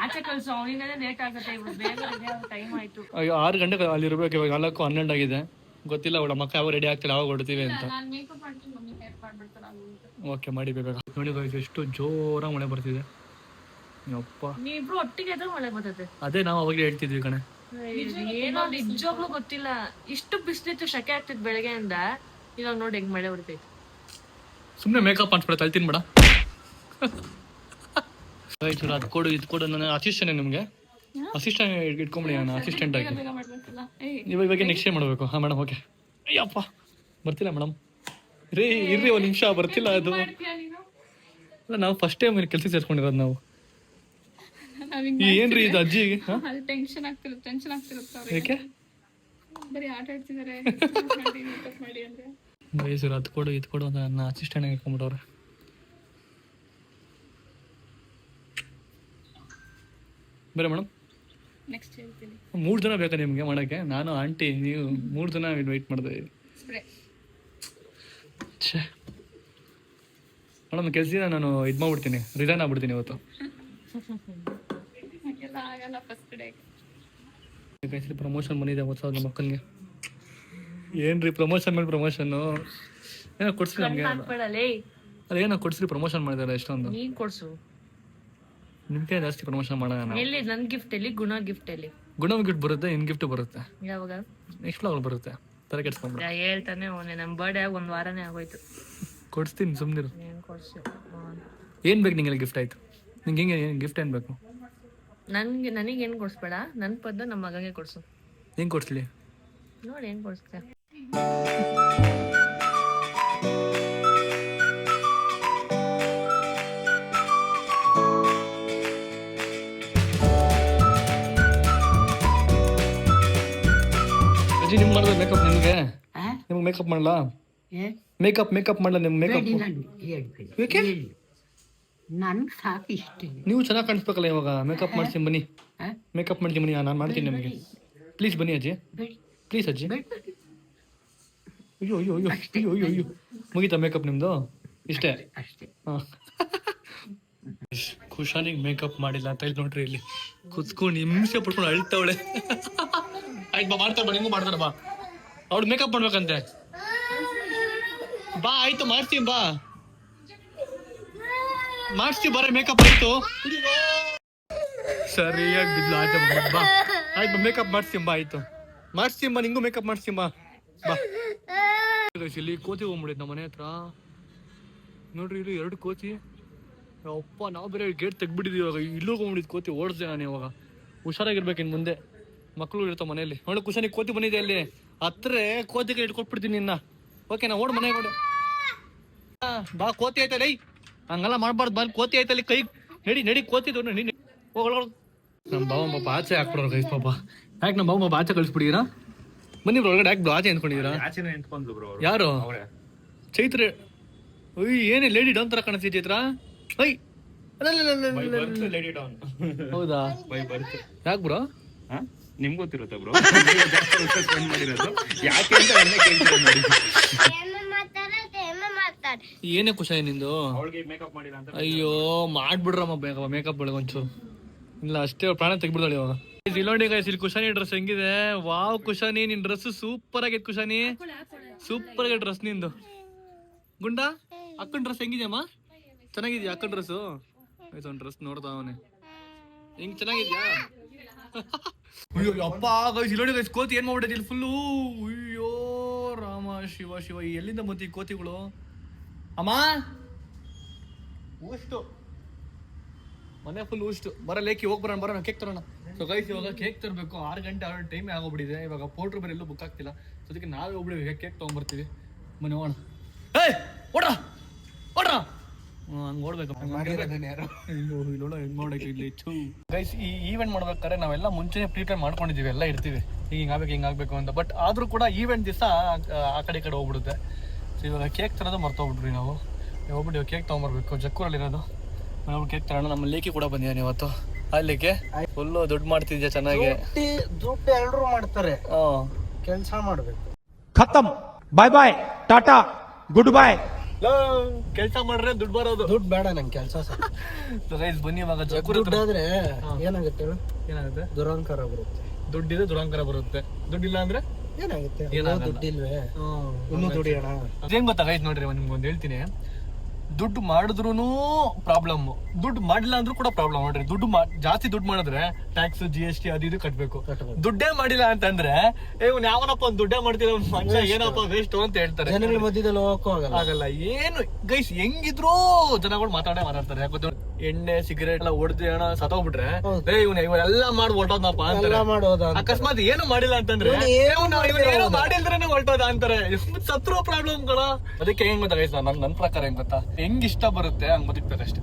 ಆಚೆ ಕಳ್ಸು, ಅವನಿಂದಲೇ ಲೇಟ್ ಆಗುತ್ತೆ. ಬೇಗ ಟೈಮ್ ಆಯ್ತು. 6 ಗಂಟೆಗೆ ಅಲ್ಲಿ ಇರ್ಬೇಕು. ಇವಾಗ 4:12 ಆಗಿದೆ. ಗೊತ್ತಿಲ್ಲ ಅವಳ ಮಕ್ಕ ಯಾವ ರೆಡಿ ಆಗ್ತಿಲ್ಲ, ಯಾವಾಗ ಹೊಡ್ತೀವಿ ಅಂತ. ಓಕೆ ಮಾಡಿ ಬೇಗ ನೋಡಿ. ಎಷ್ಟು ಜೋರಾಗಿ ಮಳೆ ಬರ್ತಿದೆ. ಅಪ್ಪ ನೀವಿಬ್ರು ಒಟ್ಟಿಗೆ ಇದ್ರೆ ಮಳೆ ಬರ್ತದೆ. ಅದೇ ನಾವು ಅವಾಗಲೇ ಹೇಳ್ತಿದ್ವಿ ಕಣೆ. ಏನೋ ನಿಜವಾಗ್ಲೂ ಗೊತ್ತಿಲ್ಲ, ಇಷ್ಟು ಬಿಸಿಲಿತ್ತು, ಶೆಕೆ ಆಗ್ತಿತ್ತು ಬೆಳಗ್ಗೆಯಿಂದ. ಇವಾಗ ನೋಡಿ ಹೆಂಗ್ ಮಳೆ ಹೊಡಿತೈತಿ. ಸುಮ್ಮನೆ ಮೇಕಪ್ ಮಾಡ್ಸ್ಬಿಡ ಅಳ್ತೀನಿ ಬೇಡ. ಅದು ಕೊಡು ಇದು ಕೊಡು. ನನ್ನ ಅಸಿಸ್ಟೆಂಟ್ ನಿಮಗೆ ಅಸಿಸ್ಟೆಂಟ್ ಇಟ್ಕೊಂಬಿಡಿ. ನಾನು ಅಸಿಸ್ಟೆಂಟ್ ಆಗಿ ಇವಾಗ ನೆಕ್ಸ್ಟ್ ಏನ್ ಮಾಡಬೇಕು? ಹಾಂ ಮೇಡಮ್ ಓಕೆ. ಅಯ್ಯಪ್ಪ ಬರ್ತಿಲ್ಲ ಮೇಡಮ್. ರೀ ಇರ್ರಿ ಒಂದು ನಿಮಿಷ ಬರ್ತಿಲ್ಲ ಅದು. ಅಲ್ಲ ನಾವು ಫಸ್ಟ್ ಟೈಮ್ ಕೆಲಸ ಸೇರ್ಕೊಂಡಿರೋದು ನಾವು. ಏನ್ರಿ ಇದು ಅಜ್ಜಿಗೆ ಟೆನ್ಷನ್ ಆಗ್ತಿರುತ್ತೆ ಯಾಕೆ ಬರೀ ಆಟ ಆಡ್ತಿದ್ದಾರೆ ಮಾಡಿ ಅಂದ್ರೆ ಮೈಸೂರು ಅದು ಕೊಡು ಇದು ಕೊಡು ಅಂತ ನನ್ನ ಅಸಿಸ್ಟೆಂಟ್ ಇಟ್ಕೊಂಡ್ಬಿಟ್ಟವ್ರೆ. ಬೇರೆ ಮೇಡಮ್ ನೆಕ್ಸ್ಟ್ ಹೇಳ್ತೀನಿ. 3 ಜನ ಬೇಕಾ ನಿಮಗೆ ಮಾಡೋಕ್ಕೆ? ನಾನು ಆಂಟಿ ನೀವು 3 ಜನ ವೆಯ್ಟ್ ಮಾಡಿದೆ. ಛೇ ಮೇಡಮ್ ಕೆಲಸದಿಂದ ನಾನು ಇದು ಮಾಡ್ಬಿಡ್ತೀನಿ, ರಿಸೈನ್ ಆಗ್ಬಿಡ್ತೀನಿ ಇವತ್ತು. ಆಗಲ್ಲ ಫಸ್ಟ್ ಡೇ ಪ್ರಮೋಷನ್ ಬಂದಿದೆ ಹೊಸ ನಮ್ಮ ಮಕ್ಕಳಿಗೆ. ಏನ್ರಿ ಪ್ರಮೋಷನ್ ಮೇಲೆ ಪ್ರಮೋಷನ್ನು ಏನೋ ಕೊಡ್ಸ್ರಿ ನಮಗೆ. ಅದೇನೋ ಕೊಡ್ಸ್ರಿ ಪ್ರಮೋಷನ್ ಮಾಡಿದಾರೆ ಎಷ್ಟೊಂದು. ನೀನ್ ಕೊಡ್ಸು, ನಿಮ್ಗೆ ಜಾಸ್ತಿ ಪ್ರಮೋಷನ್ ಮಾಡೋಣ. ಎಲ್ಲಿ ನನ್ ಗಿಫ್ಟ್ ಎಲ್ಲಿ, ಗುಣ ಗಿಫ್ಟ್ ಎಲ್ಲಿ? ಗುಣ ಗಿಫ್ಟ್ ಬರುತ್ತೆ, ಇನ್ ಗಿಫ್ಟ್ ಬರುತ್ತೆ, ಯಾವಾಗ? ನೆಕ್ಸ್ಟ್ ವ್ಲಾಗ್ ಬರುತ್ತೆ. ತರ ಕೆಡ್ಸ್ಕೊಂಡ್ಬಿಡ ಹೇಳ್ತಾನೆ ಅವನೇ. ನಮ್ ಬರ್ಡೇ 1 ವಾರನೇ ಆಗೋಯ್ತು. ಕೊಡ್ಸ್ತೀನಿ ಸುಮ್ನಿರು. ಏನ್ ಕೊಡ್ಸು? ಏನ್ ಬೇಕು ನಿಂಗೆಲ್ಲ ಗಿಫ್ಟ್ ಆಯ್ತು? ನಿಂಗೆ ಹೆಂಗೆ ಗಿಫ್ಟ್ ಏನ್ ಬೇಕು? ನನಗೇನು ಕೊಡ್ಸ್ಬೇಡ, ನನ್ನ ಪದ ನಮ್ಮ ಮಗಂಗೆ ಕೊಡ್ಸು. ಹೆಂಗ್ ಕೊಡ್ಸ್ಲಿ ನೋಡಿ ಏನ್ ಕೊಡ್ಸ್ತೀಯ? ಅಜ್ಜಿ ನಿಮ್ಗೆ ಮಾಡಿದ್ರೆ ಮೇಕಪ್ ನಿಮ್ಗೆ ಮೇಕಪ್ ಮಾಡಲಾ? ಮೇಕಪ್ ಮಾಡಲ ನಿಮ್ಗೆ ಮೇಕಪ್? ಯಾಕೆ? ನನ್ಗೆ ಸಾಕು ಇಷ್ಟೇ. ನೀವು ಚೆನ್ನಾಗಿ ಕಾಣಿಸ್ಬೇಕಲ್ಲ ಇವಾಗ. ಮೇಕಪ್ ಮಾಡಿಸಿ ಬನ್ನಿ, ಮೇಕಪ್ ಮಾಡ್ತೀನಿ ಬನ್ನಿ, ನಾನು ಮಾಡ್ತೀನಿ ನಿಮಗೆ. ಪ್ಲೀಸ್ ಬನ್ನಿ ಅಜ್ಜಿ, ಪ್ಲೀಸ್ ಅಜ್ಜಿ. ಅಯ್ಯೋ ಅಯ್ಯೋ ಅಯ್ಯೋ ಅಯ್ಯೋ ಅಯ್ಯೋ ಅಯ್ಯೋ ಮುಗೀತಾ ಮೇಕಪ್ ನಿಮ್ದು? ಇಷ್ಟೇ? ಹಾಂ. ಖುಷಾನಿಗೆ ಮೇಕಪ್ ಮಾಡಿಲ್ಲ ಅಂತ ಹೇಳಿ ನೋಡ್ರಿ, ಇಲ್ಲಿ ಕುತ್ಕೊಂಡು ಹಿಂಸೆ ಪಡ್ಕೊಂಡು ಅಳ್ತಾವಳೆ. ಆಯ್ತು ಬಾ ಮಾಡ್ತಾರೆ, ಬಾ ನಿಂಗೂ ಮಾಡ್ತಾರೆ, ಬಾ. ಅವಳು ಮೇಕಪ್ ಮಾಡ್ಬೇಕಂತೆ. ಬಾ ಆಯ್ತು ಮಾಡ್ತೀನಿ, ಬಾ ಮಾಡಿಸ್ತೀವಿ ಬರ. ಮೇಕಪ್ ಆಯ್ತು, ಸರಿಯಾಗಿ ಬಿದ್ಲು ಆಯ್ತು. ಬಾ ಆಯ್ತು ಮೇಕಪ್ ಮಾಡ್ತೀನಿ, ಬಾ ಆಯ್ತು ಮಾಡಿಸ್ತೀನಿ, ಬಾ ನಿಂಗೂ ಮೇಕಪ್ ಮಾಡ್ತೀನಿ, ಬಾ ಬಾ. ಇಲ್ಲಿ ಕೋತಿ ಹೋಗ್ಬಿಡಿದ್ ನಮ್ಮ ಮನೆ ಹತ್ರ ನೋಡ್ರಿ. ಇಲ್ಲಿ 2 ಕೋತಿ. ಅಪ್ಪ ನಾವು ಬೇರೆ ಗೇಟ್ ತೆಗ್ಬಿಟ್ಟಿದ್ವಿ. ಇವಾಗ ಇಲ್ಲೂ ಹೋಗ್ಬಿಡಿದ್ ಕೋತಿ. ಓಡಿಸ್ದೆ ನಾನು ಇವಾಗ. ಹುಷಾರಾಗಿರ್ಬೇಕು ಇನ್ನು ಮುಂದೆ. ಮಕ್ಕಳು ಇರ್ತಾವ ಮನೆಯಲ್ಲಿ. ನೋಡಿ ಕುಶಾನಿಗೆ ಕೋತಿ ಬಂದಿದೆ ಅಲ್ಲಿ ಹತ್ರ. ಕೋತಿಗೆ ಇಟ್ಕೊಟ್ಬಿಡ್ತೀನಿ ನಿನ್ನ. ಓಕೆ ನಾ ಓಡ್ ಮನೆಗೆ ಓಡು. ಬಾ ಕೋತಿ ಆಯ್ತಲ್ಲ, ಹಂಗೆಲ್ಲ ಮಾಡ್ಬಾರ್ದು. ಬಾ ಕೋತಿ ಆಯ್ತಲ್ಲಿ, ಕೈ ನಡಿ ನಡಿ ಕೋತಿ ನಡಿ ಹೋಗೋಳು. ನಮ್ಮ ಬಾವ ಪಾಪ ಆಚೆ ಹಾಕ್ಬಿಡೋರು ಕೈ ಪಾಪ. ಯಾಕೆ ನಮ್ಮ ಬಾವ ಪಾಪ ಆಚೆ ಕಳಿಸ್ಬಿಟ್ಟಿದ್ದೀರಾ? ಬನ್ನಿ ಒಳಗಡೆ ಯಾಕೆ ಆಚೆ ಅಂದ್ಕೊಂಡಿದ್ದೀರಾ? ಯಾರು? ಚೈತ್ರ. ಅಯ್ಯ ಏನೇ ಲೇಡಿ ಡೌನ್ ತರ ಕಾಣಿಸ್ತಿ ಚೈತ್ರ. ಐ ಹೌದಾ? ಯಾಕೆ ಬ್ರೋ? ನಿಮ್ಗೆ ಗೊತ್ತಿರುತ್ತೆ ಬ್ರೋ, ಮಾಡಿರೋದು ಯಾಕೆ ಅಂತ ಏನೇ ಖುಷಿ ನಿಂದು? ಮೇಕಪ್ ಮಾಡಿಲ್ಲ ಅಂತ. ಅಯ್ಯೋ ಮಾಡ್ಬಿಡ್ರಮ್ಮ ಮೇಕಪ್ ಬೆಳಗ್ಗೆ ಒಂಚೂರು. ಇಲ್ಲ ಅಷ್ಟೇ ಪ್ರಾಣ ತೆಗ್ಬಿಡ್ತಾಳೆ ಇವಾಗ. ಇಲ್ಲೋಡಿ ಗೈಸ್, ಇಲ್ಲಿ ಕುಶಾನಿ ಡ್ರೆಸ್ ಹೆಂಗಿದೆ. ವಾವ್ ಕುಶಾನಿ, ನಿನ್ ಡ್ರೆಸ್ ಸೂಪರ್ ಆಗೈತೆ ಕುಶಾನಿ, ಸೂಪರ್ ಆಗೈತೆ ಡ್ರೆಸ್ ನಿಂದು. ಗುಂಡ ಅಕ್ಕನ ಡ್ರೆಸ್ ಹೆಂಗಿದ್ಯಮ್ಮ? ಚೆನ್ನಾಗಿದ್ಯಾ ಅಕ್ಕನ ಡ್ರೆಸ್ಸು? ಆಯ್ತು ಒಂದು ಡ್ರೆಸ್ ನೋಡ್ದ ಅವನೇ ಹೆಂಗ್ ಚೆನ್ನಾಗಿದ್ಯಾ? ಅಯ್ಯೋ ಅಪ್ಪ ಗೈಸ್, ಇಲ್ಲೋಡಿ ಗೈಸ್ ಕೋತಿ ಏನ್ ಮಾಡ್ಬಿಟ್ಟೈತಿ ಇಲ್ಲಿ ಫುಲ್ಲು. ಅಯ್ಯೋ ರಾಮ ಶಿವ ಶಿವ, ಎಲ್ಲಿಂದ ಬಂತು ಈ ಕೋತಿಗಳು? ಅಮ್ಮ ಊಷ್ಟು ಮನೆ ಫುಲ್ ಊಷ್ಟು. ಬರ ಲೇಕಿ ಹೋಗಿ ಬರೋಣ, ಬರೋಣ ಕೇಕ್ ತರೋಣ. ಸೊ ಗೈಸ್ ಇವಾಗ ಕೇಕ್ ತರಬೇಕು. 6 ಗಂಟೆ ಆಡೋ ಟೈಮೇ ಆಗೋಗ್ಬಿಟ್ಟಿದೆ. ಇವಾಗ ಪೋಟ್ರು ಬೇರೆ ಎಲ್ಲೂ ಬುಕ್ ಆಗ್ತಿಲ್ಲ. ಸೊ ಅದಕ್ಕೆ ನಾವೇ ಹೋಗ್ಬಿಡಿವಿ, ಕೇಕ್ ತೊಗೊಂಡ್ಬರ್ತೀವಿ. ಮನೆ ಹೋಗೋಣ. ಏಯ್ ಓಡ್ರ ಓಡ್ರ. ಹಂಗೆ ಓಡ್ಬೇಕು. ಹೆಂಗ್ ಮಾಡೋಕೆ ಇಲ್ಲಿ ಗೈಸ್. ಈ ಈವೆಂಟ್ ಮಾಡ್ಬೇಕಾದ್ರೆ ನಾವೆಲ್ಲ ಮುಂಚೆನೇ ಪ್ರಿಪೇರ್ ಮಾಡ್ಕೊಂಡಿದ್ದೀವಿ, ಎಲ್ಲ ಇರ್ತೀವಿ ಹಿಂಗಾಗಬೇಕು ಅಂತ. ಬಟ್ ಆದರೂ ಕೂಡ ಈವೆಂಟ್ ದಿವಸ ಆ ಕಡೆ ಈ ಕಡೆ ಹೋಗ್ಬಿಡುತ್ತೆ. ಸೊ ಇವಾಗ ಕೇಕ್ ತರೋದು ಮರ್ತೋಗ್ಬಿಟ್ರಿ ನಾವು. ಹೋಗ್ಬಿಟ್ಟು ಕೇಕ್ ತೊಗೊಂಬರ್ಬೇಕು. ಜಕ್ಕೂರಲ್ಲಿರೋದು ನಾವು ಕೇಕ್ ತರೋಣ. ನಮ್ಮ ಲೇಕಿ ಕೂಡ ಬಂದಿದ್ದಾನೆ ಇವತ್ತು. ಅಲ್ಲಿಗೆ ಫುಲ್ಲು ದುಡ್ಡು ಮಾಡ್ತಿದ್ಯಾ ಚೆನ್ನಾಗಿ. ದುಡ್ಡು ಎಲ್ಲರೂ ಮಾಡ್ತಾರೆ, ಕೆಲಸ ಮಾಡ್ಬೇಕು. ಖತಮ್, ಬಾಯ್ ಬಾಯ್, ಟಾಟಾ, ಗುಡ್ ಬಾಯ್. ಕೆಲಸ ಮಾಡ್ರೆ ದುಡ್ಡು ಬರೋದು. ದುಡ್ಡು ಬೇಡ ನಂಗೆ, ಕೆಲಸ ಗೈಸ್ ಬನ್ನಿ ಇವಾಗ. ದುಡ್ಡಾದ್ರೆ ಏನಾಗುತ್ತೆ? ಏನಾಗುತ್ತೆ? ದುರಂಕಾರ ಬರುತ್ತೆ. ದುಡ್ಡಿದ್ರೆ ದುರಂಕಾರ ಬರುತ್ತೆ. ದುಡ್ಡಿಲ್ಲ ಅಂದ್ರೆ ಏನಾಗುತ್ತೆ? ದುಡ್ಡಿಲ್ವೇ, ಇನ್ನೂ ದುಡಿಯೋಣ. ಅದೇನ್ ಗೊತ್ತಾ ಗೈಸ್, ನೋಡ್ರಿ ನಿಮ್ಗೆ ಒಂದು ಹೇಳ್ತೀನಿ. ದುಡ್ಡು ಮಾಡಿದ್ರು ಪ್ರಾಬ್ಲಮ್, ದುಡ್ಡು ಮಾಡಿಲ್ಲ ಅಂದ್ರೂ ಕೂಡ ಪ್ರಾಬ್ಲಮ್. ನೋಡ್ರಿ, ಜಾಸ್ತಿ ದುಡ್ಡು ಮಾಡಿದ್ರೆ ಟ್ಯಾಕ್ಸ್ GST ಅದು ಇದು ಕಟ್ಬೇಕು. ದುಡ್ಡೇ ಮಾಡಿಲ್ಲ ಅಂತಂದ್ರೆ ಇವ್ನು ಯಾವನಪ್ಪ ಒಂದು ದುಡ್ಡೇ ಮಾಡ್ತಿಲ್ಲ ಮನುಷ್ಯ, ಏನಪ್ಪ ವೇಸ್ಟ್ ಅಂತ ಹೇಳ್ತಾರೆ. ಜನಗಳ ಮಧ್ಯದಲ್ಲಿ ಹೋಗಕ್ಕೂ ಆಗಲ್ಲ. ಏನು ಗೈಸ್, ಹೆಂಗಿದ್ರು ಜನಗಳು ಮಾತಾಡ್ತಾರೆ. ಯಾಕಂದ್ರೆ ಎಣ್ಣೆ ಸಿಗರೇಟ್ ಎಲ್ಲ ಹೊಡೆದು ಹಣ ಸತ್ತೋಗ್ಬಿಟ್ರೆ ಇವನೆಲ್ಲ ಮಾಡಿ ಹೊರಟೋದಪ್ಪ ಅಂತಾರೆ. ಅಕಸ್ಮಾತ್ ಏನು ಮಾಡಿಲ್ಲ ಅಂತಂದ್ರೆ ಏನು ಮಾಡಿಲ್ದ್ರೆ ಹೊರಟೋದ ಅಂತಾರೆ. ಸತ್ರು ಪ್ರಾಬ್ಲಮ್ಗಳ. ಅದಕ್ಕೆ ಹೆಂಗ್ ಗೊತ್ತಾ ಗೈಸ್, ನನ್ ಪ್ರಕಾರ ಹೆಂಗ್ ಗೊತ್ತಾ, ಹೆಂಗ್ ಇಷ್ಟ ಬರುತ್ತೆ ಹಂಗ್ ಬದುಕ್ಬೇಕು ಅಷ್ಟೇ.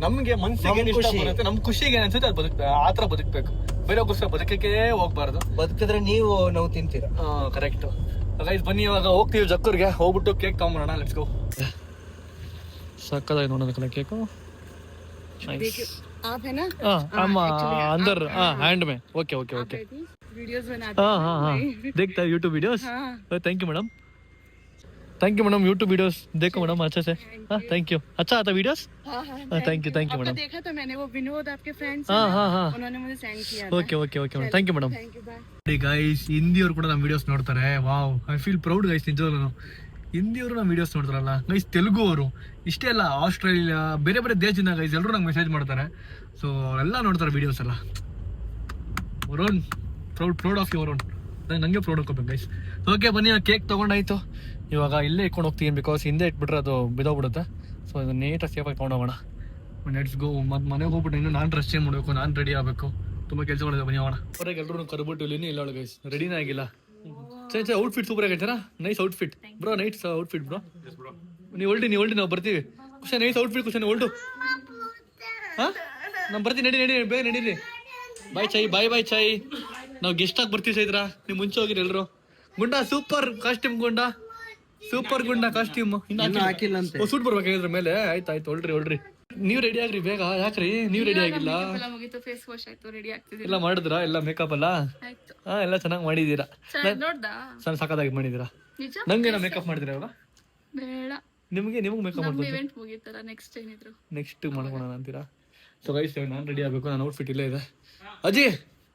ನಮ್ಗೆ ಮನ್ಸಿಗೆ ಏನ್ ಇಷ್ಟ ಬರುತ್ತೆ, ನಮ್ ಖುಷಿಗೆ ಏನ್ ಅನ್ಸುತ್ತೆ ಅದು ಬದುಕ್ಬೇಕು. ಆತರ ಬದುಕ್ಬೇಕು, ಬೇರೆಗೋಸ್ಕರ ಬದುಕಕ್ಕೆ ಹೋಗ್ಬಾರ್ದು. ಬದುಕಿದ್ರೆ ನೀವು ನಾವು ತಿಂತೀರಾ. Correct guys. ಬನ್ನಿ ಇವಾಗ ಹೋಗ್ತೀವಿ ಜಕ್ಕೂರ್ಗೆ, ಹೋಗ್ಬಿಟ್ಟು ಕೇಕ್ ತಗೊಂಬರೋಣ. Let's go. ಸಕ್ಕದಾಗಿ ನೋಡೋದಕ್ಕಲ್ಲ ಕೇಕು. आप है ना? अंदर हैंड में. Okay okay okay. वीडियोस बनाते हैं, देखता है YouTube videos. Thank you madam, thank you madam. YouTube videos देखो मैडम अच्छे से. Thank you. अच्छा आता वीडियोस. Thank you madam. देखा तो मैंने वो विनोद आपके फ्रेंड्स उन्होंने मुझे सेंड किया. Okay okay okay madam. Thank you madam. Guys, ಹಿಂದಿಯವರು ಕೂಡ ನಮ್ಮ ವಿಡಿಯೋಸ್ ನೋಡ್ತಾರೆ. Wow, I feel proud guys. ನಿಜವಾಗ್ಲೂ ಹಿಂದಿಯವರು ನಮ್ಮ ವಿಡಿಯೋಸ್ ನೋಡ್ತಾರಲ್ಲ ಗೈಸ್. ತೆಲುಗು ಅವರು ಇಷ್ಟೇ ಅಲ್ಲ, ಆಸ್ಟ್ರೇಲಿಯಾ, ಬೇರೆ ಬೇರೆ ದೇಶದಿಂದ ಗೈಸ್ ಎಲ್ಲರೂ ನಂಗೆ ಮೆಸೇಜ್ ಮಾಡ್ತಾರೆ. ಸೊ ಅವರೆಲ್ಲ ನೋಡ್ತಾರೆ ವಿಡಿಯೋಸ್ ಎಲ್ಲ. Own proud of your own. ನನಗೆ ಪ್ರೌಡ್ ಹಾಕೋಬೇಕು ಗೈಸ್. ಓಕೆ ಬನ್ನಿ, ಕೇಕ್ ತೊಗೊಂಡಾಯ್ತು. ಇವಾಗ ಇಲ್ಲೇ ಇಟ್ಕೊಂಡು ಹೋಗ್ತೀನಿ, ಬಿಕಾಸ್ ಹಿಂದೆ ಇಟ್ಬಿಟ್ರೆ ಅದು ಬಿದ್ದೋಗ್ಬಿಡುತ್ತೆ. ಸೊ ಇದು ನೀಟಾಗಿ ಸೇಫಾಗಿ ತೊಗೊಂಡೋಗೋಣ. Let's go. ಮತ್ತು ಮನೆಗೆ ಹೋಗ್ಬಿಟ್ಟು ಇನ್ನು ನಾನು ಡ್ರೆಸ್ ಚೇಂಜ್ ಮಾಡಬೇಕು, ನಾನು ರೆಡಿ ಆಗಬೇಕು. ತುಂಬ ಕೆಲಸಗಳಿದೆ. ಬನ್ನಿ ಹೋಗೋಣ. ಹೊರಗೆ ಎಲ್ಲರೂ ಕರ್ಬಿಟ್ಟು ಇಲ್ಲಿ ಇಲ್ಲ ಗೈಸ್, ರೆಡಿನೇ ಆಗಿಲ್ಲ. ಚೇಂಜ್ ಔಟ್ಫಿಟ್ ಸೂಪರ್ ಆಗೈತಾರ. Nice outfit bro, nice outfit bro. ನೀವು ಹೊಲ್ಡಿ ನಾವು ಬರ್ತೀವಿ. ಖುಷಿ ನೈಸ್ ಔಟ್ಫಿಟ್. ಖುಷಿ ಹೊಲ್ಡು. ಹಾಂ, ನಾವು ಬರ್ತೀವಿ. ನಡಿ ಬೇಗ ನಡೀರಿ. ಬಾಯ್ ಚೈ, ಬಾಯ್ ಚೈ. ನಾವು ಗೆಸ್ಟ್ ಆಗಿ ಬರ್ತೀವಿ ಚೈತ್ರ. ನೀವು ಮುಂಚೆ ಹೋಗಿರಿ ಎಲ್ಲರೂ. ಗುಂಡ ಸೂಪರ್ ಕಾಸ್ಟ್ಯೂಮ್, ಗುಂಡ ಸೂಪರ್ ಗುಂಡ ಕಾಸ್ಟ್ಯೂಮ್. ಇನ್ನು ಹಾಕಿಲ್ಲ ಅಂತ ಸೂಟ್ ಬರ್ಬೇಕಾಗಿದ್ರ ಮೇಲೆ. ಆಯ್ತು ಹೊಲ್ಡ್ರಿ. ನೀವು ರೆಡಿ ಆಗ್ರಿ ಬೇಗ. ಯಾಕ್ರಿ ನೀವು ರೆಡಿ ಆಗಿಲ್ಲ? ಮುಗೀತು, ಫೇಸ್ ವಾಶ್ ಆಯ್ತು, ರೆಡಿ ಆಗ್ತಿದ್ದೀರಾ? ಎಲ್ಲ ಮಾಡಿದ್ರ? ಎಲ್ಲ ಮೇಕಪ್ ಅಲ್ಲ? ಆಯ್ತು. ಎಲ್ಲ ಚೆನ್ನಾಗಿ ಮಾಡಿದೀರಾ. ನೋಡ್ದಾ? ಸಖತ್ತಾಗಿ ಮಾಡಿದೀರಾ. ನಿಜ? ನಂಗೇನೋ ಮೇಕಪ್ ಮಾಡಿದಿರಾ ಇವಾಗ? ಬೇಡ, ನಿಮಗೆ ಮೇಕಪ್ ಮಾಡ್ಬೋದು. ಇವೆಂಟ್ ಮುಗೀತಲ್ಲ, ನೆಕ್ಸ್ಟ್ ಏನಿದ್ರು ನೆಕ್ಸ್ಟ್ ಮಾಡ್ಕೊಳೋಣ ಅಂತೀರಾ? ಸೊ ಗೈಸ್, ನಾನು ರೆಡಿ ಆಗಬೇಕು. ನನ್ನ ಔಟ್ಫಿಟ್ ಇಲ್ಲೇ ಇದೆ. ಅಜ್ಜಿ,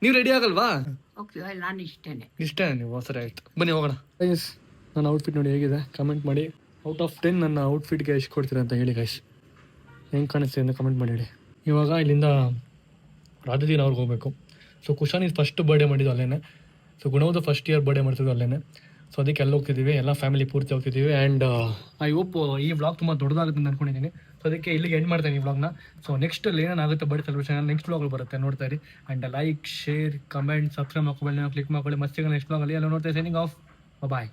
ನೀವು ರೆಡಿ ಆಗಲ್ವಾ? ನಾನು ಇಷ್ಟೇನೆ. ಇಷ್ಟೇ ನೀವು? ಸರಿ ಆಯ್ತು, ಬನ್ನಿ ಹೋಗೋಣ. ಗೈಸ್, ನನ್ನ ಔಟ್ಫಿಟ್ ನೋಡಿ ಹೇಗಿದೆ, ಕಮೆಂಟ್ ಮಾಡಿ. ಔಟ್ ಆಫ್ 10 ನನ್ನ ಔಟ್ಫಿಟ್ಗೆ ಎಷ್ಟು ಕೊಡ್ತೀರಾ ಅಂತ ಹೇಳಿ ಗೈಸ್. ಹೆಂಗೆ ಕಾಣಿಸ್ತೀವಿ ಅಂತ ಕಮೆಂಟ್ ಮಾಡಿ ಹೇಳಿ. ಇವಾಗ ಇಲ್ಲಿಂದ ರಾಧದೀನ್ ಅವ್ರಿಗೆ ಹೋಗಬೇಕು. ಸೊ ಕುಶಾನ್ ಫಸ್ಟ್ ಬರ್ಡೇ ಮಾಡಿದ್ದು ಅಲ್ಲೇ. ಸೊ ಗುಣವದು ಫಸ್ಟ್ ಇಯರ್ ಬರ್ಡೇ ಮಾಡ್ತಿದ್ದು ಅಲ್ಲೇ. ಸೊ ಅದಕ್ಕೆ ಎಲ್ಲ ಹೋಗ್ತಿದ್ದೀವಿ, ಎಲ್ಲ ಫ್ಯಾಮಿಲಿ ಪೂರ್ತಿ ಹೋಗ್ತಿದ್ದೀವಿ. ಆ್ಯಂಡ್ ಐ ಹೋಪ್ ಈ ವ್ಲಾಗ್ ತುಂಬ ದೊಡ್ಡದಾಗುತ್ತೆ ಅಂತ ಅಂದ್ಕೊಂಡಿದ್ದೀನಿ. ಸೊ ಅದಕ್ಕೆ ಇಲ್ಲಿಗೆ ಎಂಡ್ ಮಾಡ್ತೇನೆ ಈ ವ್ಲಾಗ್ನ. ಸೊ ನೆಕ್ಸ್ಟ್ ಏನೇನಾಗುತ್ತೆ ಬರ್ಡೇ ಸೆಲೆಬ್ರೇಷನ್ ನೆಕ್ಸ್ಟ್ ವ್ಲಾಗ್ ಬರುತ್ತೆ, ನೋಡ್ತಾ ಇರಿ. And like, share, comment, subscribe ಮಾಡ್ಕೊಳ್ಳಿ, ಕ್ಲಿಕ್ ಮಾಡ್ಕೊಳ್ಳಿ. ಮಸ್ತಿಗೆ ನೆಕ್ಸ್ಟ್ ವ್ಲಾಗಲ್ಲಿ ಎಲ್ಲ ನೋಡ್ತಾ ಸೈನಿಂಗ್ ಆಫ್. ಬಾಯ್.